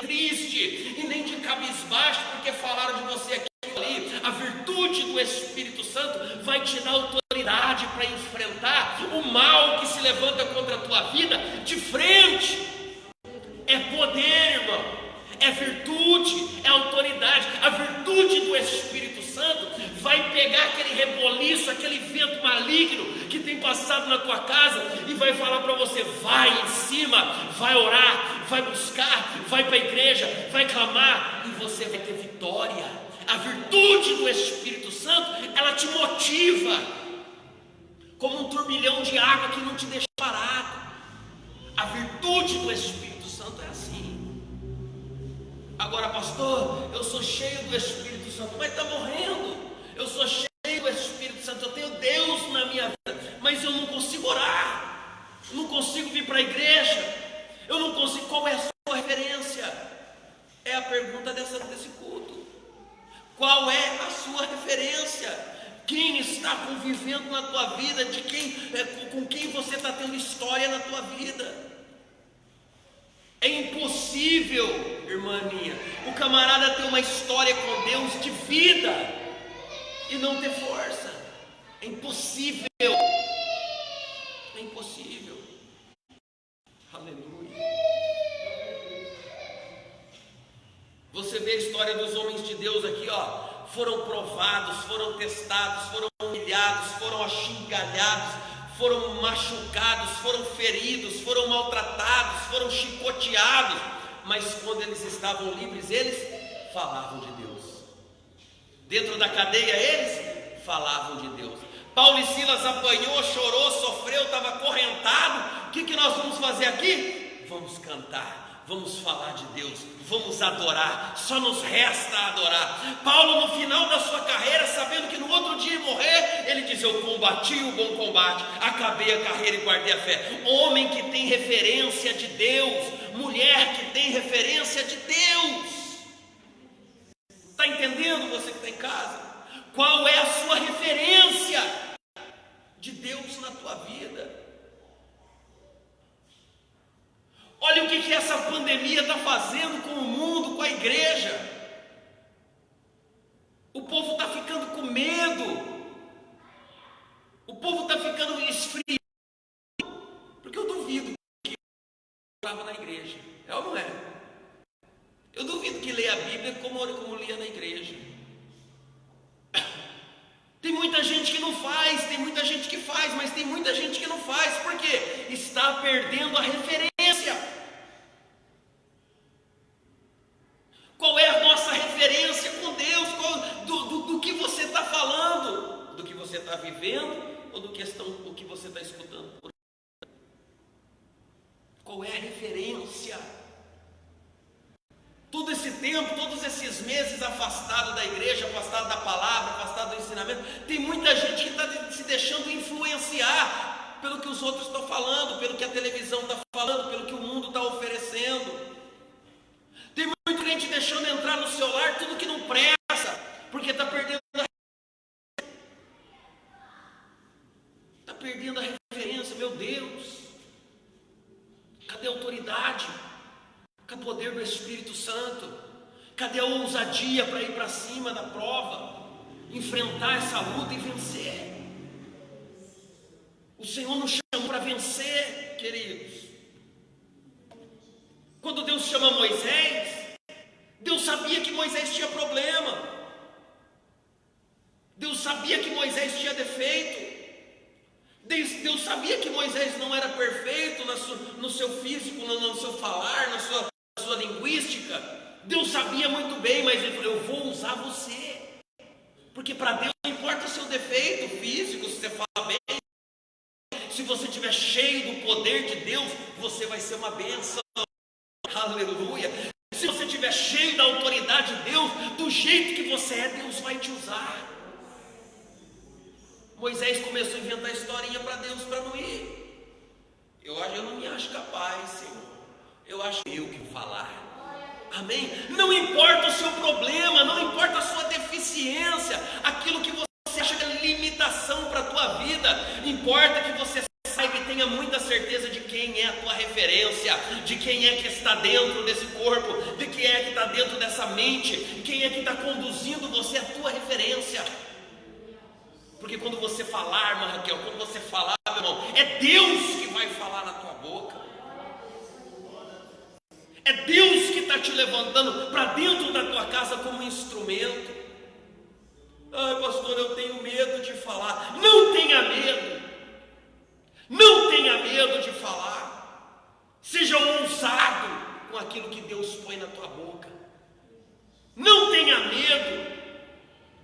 triste e nem de cabisbaixo porque falaram de você aqui e ali. A virtude do Espírito Santo vai te dar autoridade para enfrentar o mal que se levanta contra a tua vida de frente. É poder, irmão. É virtude, é autoridade. A virtude do Espírito Santo vai pegar aquele reboliço, aquele vento maligno que tem passado na tua casa e vai falar para você: vai em cima, vai orar, vai buscar, vai para a igreja, vai clamar, e você vai ter vitória. A virtude do Espírito Santo, ela te motiva como um turbilhão de água que não te deixa parado. A virtude do Espírito Santo é assim. Agora, pastor, eu sou cheio do Espírito Santo, mas está morrendo. Eu sou cheio do Espírito Santo, eu tenho Deus na minha vida, mas eu não consigo orar, eu não consigo vir para a igreja, eu não consigo. Qual é a sua referência? É a pergunta desse culto. Qual é a sua referência? Quem está convivendo na tua vida? Com quem você está tendo história na tua vida? É impossível, irmã minha, o camarada ter uma história com Deus de vida e não ter força. É impossível. É impossível. Aleluia. Você vê a história dos homens de Deus aqui, foram provados, foram testados, foram humilhados, foram achingalhados, foram machucados, foram feridos, foram maltratados, foram chicoteados, mas quando eles estavam livres, eles falavam de Deus. Dentro da cadeia, eles falavam de Deus. Paulo e Silas apanhou, chorou, sofreu, estava acorrentado. O que nós vamos fazer aqui? Vamos cantar, vamos falar de Deus, vamos adorar, só nos resta adorar. Paulo, no final da sua carreira, sabendo que no outro dia ia morrer, ele diz: eu combati o bom combate, acabei a carreira e guardei a fé. Homem que tem referência de Deus, mulher que tem referência de Deus. Está entendendo, você que está em casa? Qual é a sua referência de Deus na tua vida? Olha o que essa pandemia está fazendo com o mundo, com a igreja. O povo está ficando com medo. O povo está ficando esfriado. Porque eu duvido que estava na igreja. É ou não é? Eu duvido que leia a Bíblia como lia na igreja. Tem muita gente que não faz, tem muita gente que faz, mas tem muita gente que não faz. Por quê? Está perdendo a referência. Qual é a nossa referência com Deus? Do que você está falando? Do que você está vivendo? Ou do que você está escutando? Qual é a referência? Todo esse tempo, todos esses meses afastado da igreja, afastado da palavra, afastado do ensinamento, tem muita gente que está se deixando influenciar pelo que os outros estão falando, pelo que a televisão está falando, pelo que o mundo está oferecendo. Tem muita gente deixando entrar no celular tudo que não presta, porque está perdendo a referência. Meu Deus, cadê a autoridade? Cadê o poder do Espírito Santo? Cadê a ousadia para ir para cima da prova, enfrentar essa luta e vencer? O Senhor nos chamou para vencer, queridos. Quando Deus chama Moisés, Deus sabia que Moisés tinha problema. Deus sabia que Moisés tinha defeito. Deus sabia que Moisés não era perfeito no seu físico, no seu falar, na sua linguística. Deus sabia muito bem, mas ele falou: eu vou usar você. Porque para Deus não importa o seu defeito físico, se você fala bem. Se você estiver cheio do poder de Deus, você vai ser uma bênção. Aleluia. Se você estiver cheio da autoridade de Deus, do jeito que você é, Deus vai te usar. Moisés começou a inventar historinha para Deus para não ir. Eu não me acho capaz, Senhor. Eu acho eu que vou falar. Amém? Não importa o seu problema, não importa a sua deficiência, aquilo que você acha que é limitação para a tua vida, importa que você saiba e tenha muita certeza de quem é a tua referência, de quem é que está dentro desse corpo, de quem é que está dentro dessa mente, quem é que está conduzindo você à tua referência. Porque quando você falar, irmã Raquel, quando você falar, meu irmão, é Deus que vai falar na tua boca. É Deus que está te levantando para dentro da tua casa como instrumento. Ai, pastor, eu tenho medo de falar. Não tenha medo. Não tenha medo de falar. Seja ousado com aquilo que Deus põe na tua boca. Não tenha medo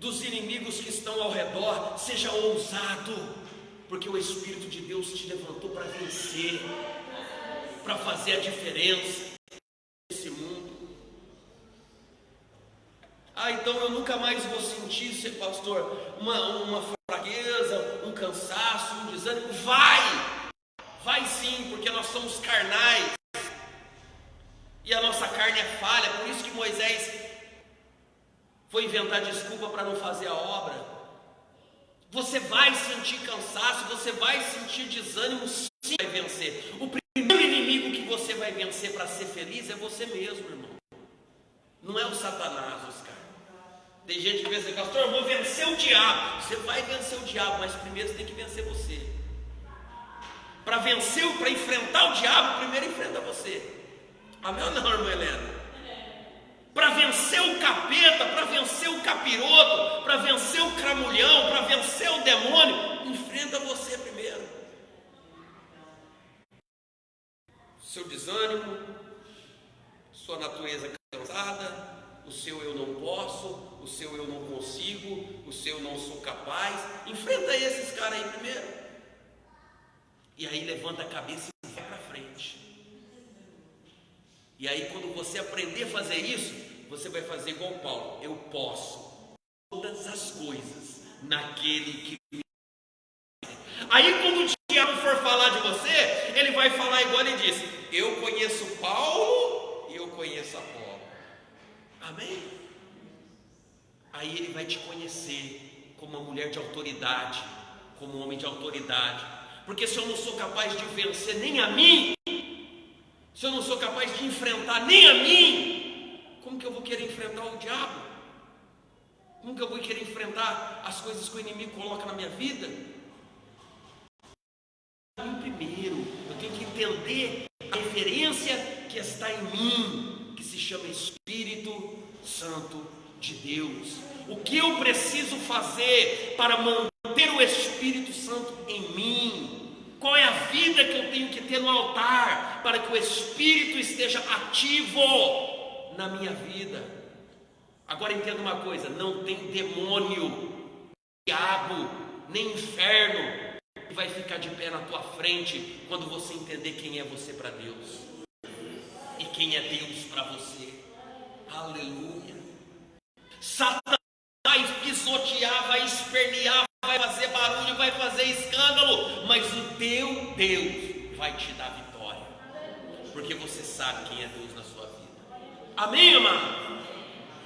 dos inimigos que estão ao redor. Seja ousado, porque o Espírito de Deus te levantou para vencer, para fazer a diferença nesse mundo. Então eu nunca mais vou sentir, pastor, uma fraqueza, um cansaço, um desânimo. Vai sim, porque nós somos carnais e a nossa carne é falha. Por isso que Moisés foi inventar desculpa para não fazer a obra. Você vai sentir cansaço, você vai sentir desânimo, sim, vai vencer. O primeiro inimigo que você vai vencer para ser feliz é você mesmo, irmão. Não é o Satanás, Oscar. Tem gente que pensa: pastor, eu vou vencer o diabo. Você vai vencer o diabo, mas primeiro você tem que vencer você. Para enfrentar o diabo, primeiro enfrenta você. Amém ou não, irmã Helena? Para vencer o capeta, para vencer o capiroto, para vencer o cramulhão, para vencer o demônio, enfrenta você primeiro. Seu desânimo, sua natureza cansada, o seu eu não posso, o seu eu não consigo, o seu eu não sou capaz. Enfrenta esses caras aí primeiro. E aí levanta a cabeça e vai para frente. E aí quando você aprender a fazer isso, você vai fazer igual Paulo: eu posso todas as coisas naquele que me... Aí quando o diabo for falar de você, ele vai falar igual ele disse: eu conheço Paulo e eu conheço Apolo. Amém? Aí ele vai te conhecer como uma mulher de autoridade, como um homem de autoridade. Porque se eu não sou capaz de vencer nem a mim, se eu não sou capaz de enfrentar nem a mim, como que eu vou querer enfrentar o diabo? Como que eu vou querer enfrentar as coisas que o inimigo coloca na minha vida? Primeiro, eu tenho que entender a referência que está em mim, que se chama Espírito Santo de Deus. O que eu preciso fazer para manter o Espírito Santo ter no altar, para que o Espírito esteja ativo na minha vida. Agora entenda uma coisa: não tem demônio, diabo, nem inferno que vai ficar de pé na tua frente quando você entender quem é você para Deus e quem é Deus para você. Aleluia. Satanás vai pisotear, vai espernear, vai fazer barulho, vai fazer escândalo, mas o teu Deus vai te dar vitória, porque você sabe quem é Deus na sua vida. Amém, amado?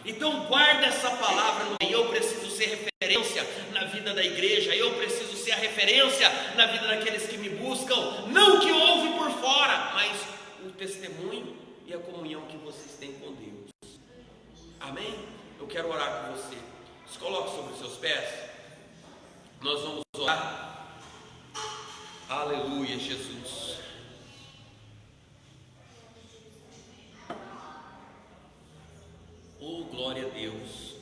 Então guarda essa palavra. Eu preciso ser referência na vida da igreja, eu preciso ser a referência na vida daqueles que me buscam, não que ouvem por fora, mas o testemunho e a comunhão que vocês têm com Deus. Amém? Eu quero orar com você. Se coloque sobre os seus pés. Nós vamos orar. Aleluia, Jesus. Oh, glória a Deus.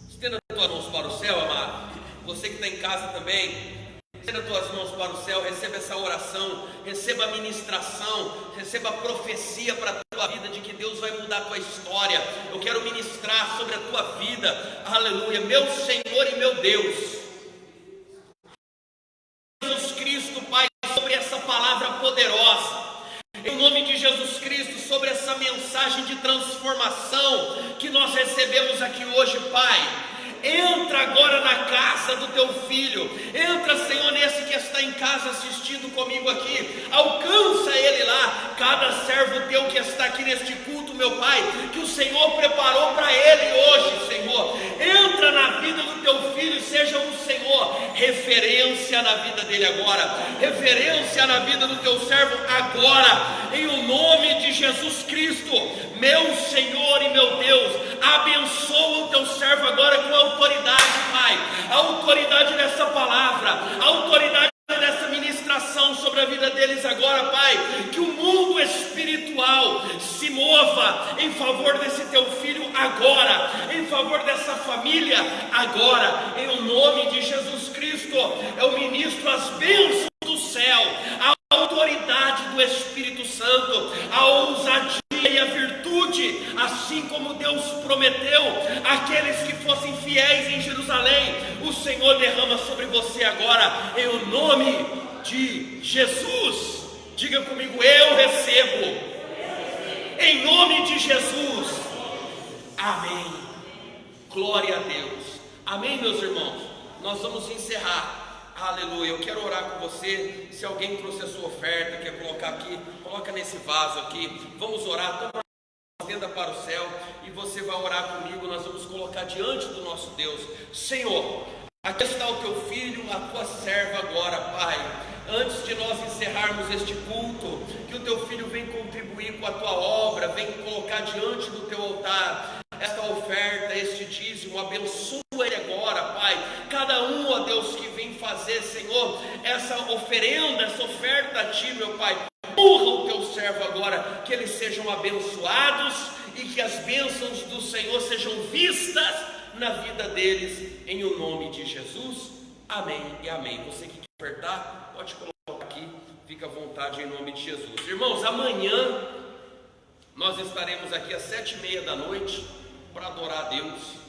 Estenda as tuas mãos para o céu, amado. Você que está em casa também, estenda as tuas mãos para o céu. Receba essa oração, receba a ministração, receba a profecia para a tua vida de que Deus vai mudar a tua história. Eu quero ministrar sobre a tua vida. Aleluia, meu Senhor e meu Deus. Jesus Cristo, Pai, sobre essa palavra poderosa. Em nome de Jesus Cristo, sobre essa mensagem de transformação que nós recebemos aqui hoje, Pai. Entra agora na casa do teu filho. Entra, Senhor, nesse que está em casa assistindo comigo aqui. Alcança ele lá. Cada servo teu que está aqui neste culto, meu Pai, que o Senhor preparou para ele hoje, Senhor. Entra na vida do teu filho e seja um, Senhor, referência na vida dele agora. Referência na vida do teu servo agora. Em o nome de Jesus Cristo, meu Senhor e meu Deus, abençoa o teu servo agora com autoridade, Pai. A autoridade dessa palavra, a autoridade dessa ministração sobre a vida deles agora, Pai. Que o mundo espiritual se mova em favor desse teu filho agora, em favor dessa família agora, em o nome de Jesus Cristo. Eu ministro as bênçãos do céu, a autoridade do Espírito Santo, a ousadia e a virtude, assim como Deus prometeu àqueles que fossem fiéis em Jerusalém. O Senhor derrama sobre você agora, em o nome de Jesus. Diga comigo: eu recebo, em nome de Jesus. Amém. Glória a Deus. Amém, meus irmãos. Nós vamos encerrar. Aleluia, eu quero orar com você. Se alguém trouxe a sua oferta, quer colocar aqui, coloca nesse vaso aqui. Vamos orar, toma a tenda para o céu e você vai orar comigo. Nós vamos colocar diante do nosso Deus. Senhor, aqui está o teu filho, a tua serva agora, Pai. Antes de nós encerrarmos este culto, que o teu filho vem contribuir com a tua obra, vem colocar diante do teu altar esta oferta, este dízimo. Abençoa ele agora, Pai. Cada um, ó Deus, que vem fazer, Senhor, essa oferenda, essa oferta a Ti, meu Pai. Honra o teu servo agora, que eles sejam abençoados e que as bênçãos do Senhor sejam vistas na vida deles, em o nome de Jesus. Amém e amém. Você que quer apertar, pode colocar aqui, fica à vontade em nome de Jesus. Irmãos, amanhã nós estaremos aqui às 7h30 da noite para adorar a Deus.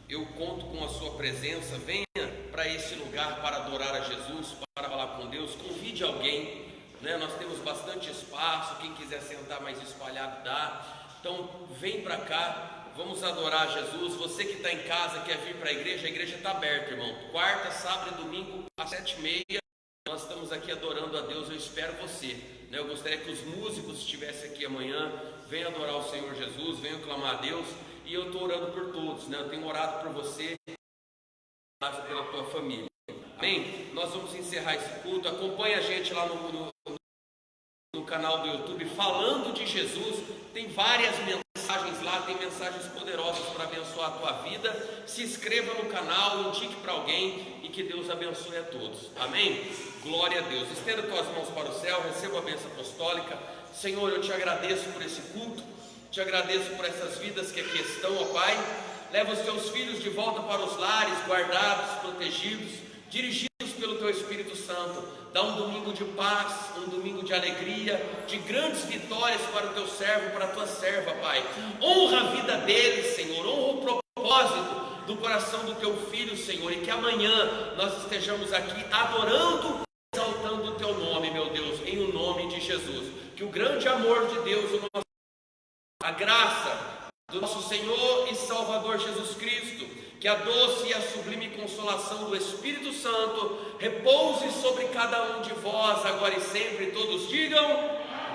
Eu conto com a sua presença. Venha para esse lugar para adorar a Jesus, para falar com Deus. Convide alguém, né? Nós temos bastante espaço. Quem quiser sentar mais espalhado dá. Então vem para cá, vamos adorar Jesus. Você que está em casa, quer vir para a igreja está aberta, irmão. Quarta, sábado e domingo às 7h30 nós estamos aqui adorando a Deus. Eu espero você, né? Eu gostaria que os músicos estivessem aqui amanhã. Venham adorar o Senhor Jesus, venham clamar a Deus. E eu estou orando por todos, né? Eu tenho orado por você, pela tua família. Amém? Nós vamos encerrar esse culto. Acompanhe a gente lá no canal do YouTube, Falando de Jesus. Tem várias mensagens lá, tem mensagens poderosas para abençoar a tua vida. Se inscreva no canal, indique para alguém e que Deus abençoe a todos. Amém? Glória a Deus. Estenda tuas mãos para o céu, receba a bênção apostólica. Senhor, eu te agradeço por esse culto. Te agradeço por essas vidas que aqui estão, ó Pai. Leva os teus filhos de volta para os lares, guardados, protegidos, dirigidos pelo Teu Espírito Santo. Dá um domingo de paz, um domingo de alegria, de grandes vitórias para o Teu servo, para a Tua serva, Pai. Honra a vida deles, Senhor, honra o propósito do coração do Teu Filho, Senhor, e que amanhã nós estejamos aqui adorando, exaltando o Teu nome, meu Deus, em o nome de Jesus. Que o grande amor de Deus, a graça do nosso Senhor e Salvador Jesus Cristo, que a doce e a sublime consolação do Espírito Santo repouse sobre cada um de vós, agora e sempre. Todos digam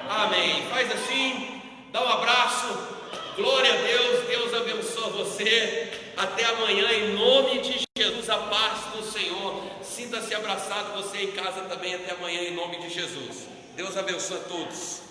amém. Faz assim, dá um abraço, glória a Deus, Deus abençoa você. Até amanhã, em nome de Jesus, a paz do Senhor. Sinta-se abraçado, você em casa também. Até amanhã, em nome de Jesus. Deus abençoe a todos.